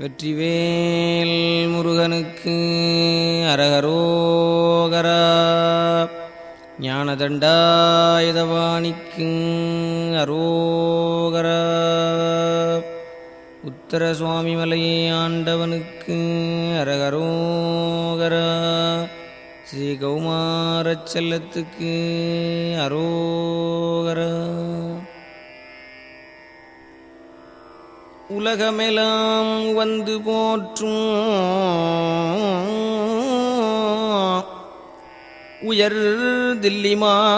வெற்றிவேல் முருகனுக்கு அரகரோகரா. ஞானதண்டாயுதபாணிக்கு அரோகரா. உத்தர சுவாமி மலையை ஆண்டவனுக்கு அரகரோகரா. ஸ்ரீ கௌமாரச் செல்லத்துக்கு அரோகரா. உலகமெல்லாம் வந்து போற்றும் உயர் தில்லி மாநகர்தனில்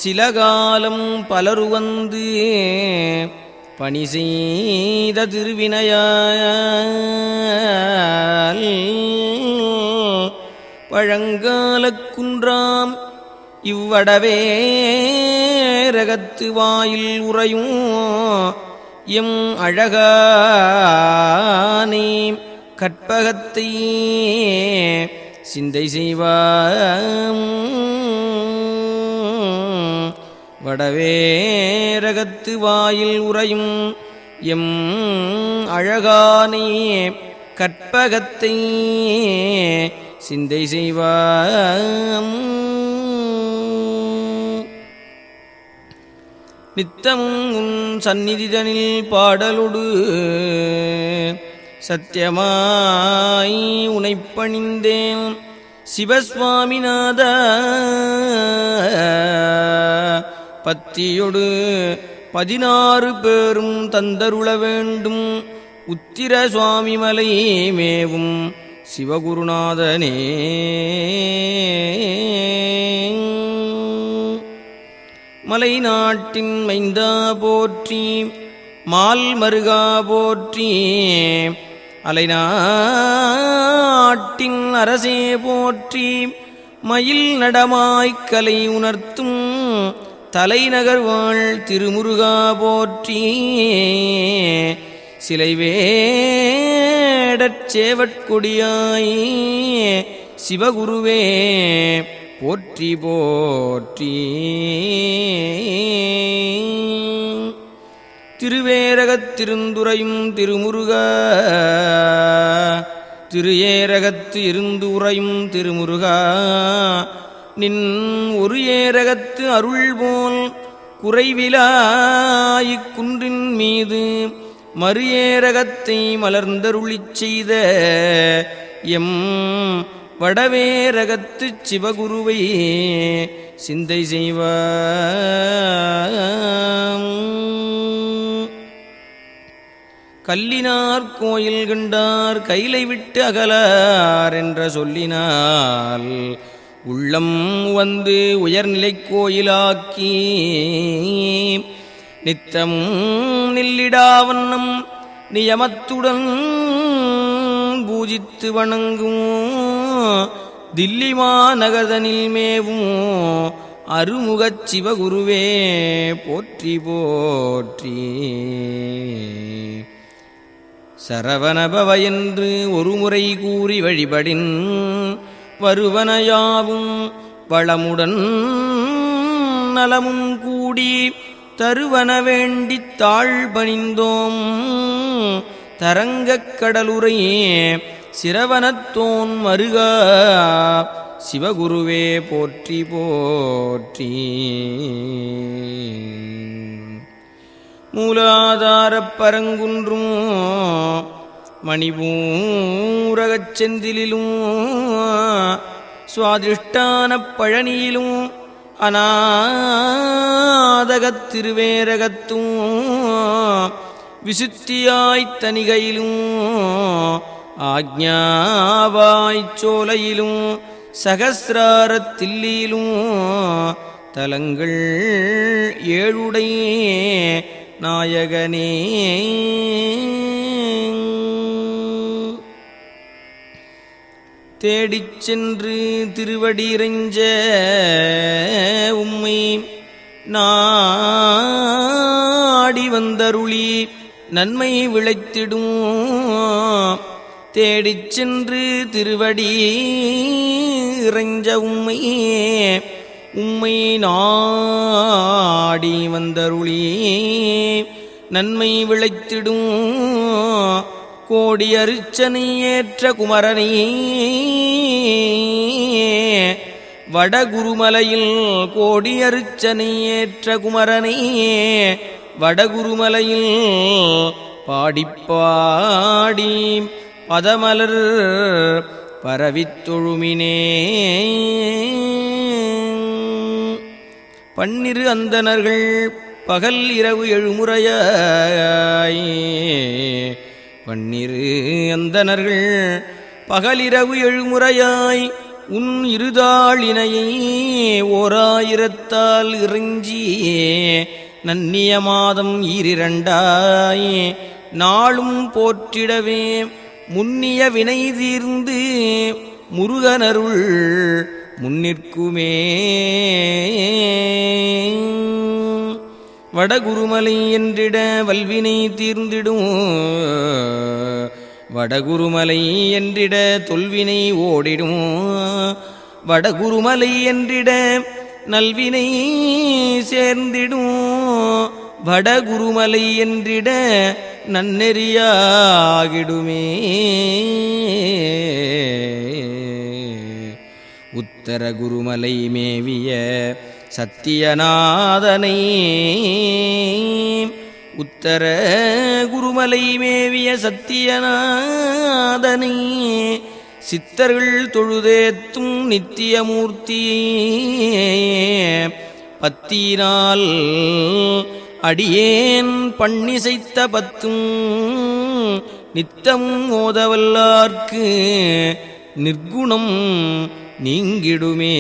சில காலம் பலரு வந்து பணி செய்த திருவினையால் பழங்காலக் குன்றாம் இவ்வடவேரகத்து வாயில் உறையும் எம் அழகானே கற்பகத்தை சிந்தை செய்வாம். வடவேரகத்து வாயில் உறையும் எம் அழகானே கற்பகத்தை சிந்தை செய்வாம். நித்தமும் உன் சந்நிதிதனில் பாடலொடு சத்தியமாய் உனைப்பணிந்தேன் சிவஸ்வாமிநாத. பத்தியொடு 16 பேரும் தந்தருள வேண்டும் உத்திர சுவாமி மலை மேவும் சிவகுருநாதனே. மலை நாட்டின் மைந்தா போற்றி மால் மருகா போற்றி அலைநாட்டின் அரசே போற்றி மயில் நடமாய்க்கலை உணர்த்தும் தலைநகர்வாழ் திருமுருகா போற்றி சிலைவேடற் சேவற்கொடியாய் சிவகுருவே போற்றி போற்றி. திருவேரகத்திருந்துரையும் திருமுருகா திரு ஏரகத்து இருந்து உறையும் திருமுருகா நின் ஒரு ஏரகத்து அருள்போல் குறைவிலாயிக் குன்றின் மீது மறு ஏரகத்தை மலர்ந்தருளிச் செய்த எம் வடவேரகத்துச் சிவகுருவை சிந்தை செய்வாம். கல்லினார் கோயில் கண்டார் கைலை விட்டு அகலார் என்ற சொல்லினால் உள்ளம் வந்து உயர்நிலைக் கோயிலாக்கி நித்தமும் நில்லிடாவண்ணம் நியமத்துடன் பூஜித்து வணங்கும் தில்லி மாநகர்தனில் மேவும் அருமுகச் சிவகுருவே போற்றி போற்றி. சரவணபவ என்று ஒருமுறை கூறி வழிபடின் வருவனையாவும் வளமுடன் நலமும் கூடி தருவன வேண்டித் தாழ் பணிந்தோம் தரங்கக் கடலுரை சிரவணத்தோன் மருகா சிவகுருவே போற்றி போற்றி. மூலாதாரப் பரங்குன்றும் மணிபூரகச் செந்திலும் சுவாதிஷ்டானப் பழனியிலும் அநாதகத் திருவேரகத்தும் விசுத்தியாய்த் தனிகையிலும் ஆக்ஞாவாய்ச் சோலையிலும் சகசிராரத் தில்லியிலும் தலங்கள் 7 நாயகனே. தேடிச் சென்று திருவடியிறைஞ்ச உம்மை நாடி வந்தருளி நன்மை விளைத்திடும் தேடிச் சென்று திருவடி இறைஞ்ச உம்மை நாடி வந்தருளி நன்மை விளைத்திடும் கோடி அருச்சனை ஏற்ற குமரனே வடகுருமலையில் கோடி அருச்சனை ஏற்ற குமரனே வடகுருமலையில் பாடிப்பாடி பதமலர் பரவித் தொழுமினே. பன்னிரு அந்தணர்கள் பகல் இரவு எழுமுறையாய் பன்னிரு அந்தணர்கள் பகலிரவு எழுமுறையாய் உன் இருதாளினையை ஓராயிரத்தால் இறைஞ்சி நன்னிய மாதம் ஈரிரண்டாய் நாளும் போற்றிடவே முன்னிய வினை தீர்ந்து முருகனருள் முன்னிற்குமே. வடகுருமலை என்றிட வல்வினை தீர்ந்திடும் வடகுருமலை என்றிட தொல்வினை ஓடிடும் வடகுருமலை என்றிட நல்வினை சேர்ந்திடும் வடகுருமலை என்றிட நன்னெறியாகிடுமே. உத்தர குருமலை மேவிய சத்தியநாதனை உத்தர குருமலை மேவிய சத்தியநாதனை சித்தர்கள் தொழுதேத்தும் நித்தியமூர்த்தியே பத்தினால் அடியேன் பண்ணிசைத்த பத்தும் நித்தம் ஓதவல்லார்க்கு நிர்குணம் நீங்கிடுமே.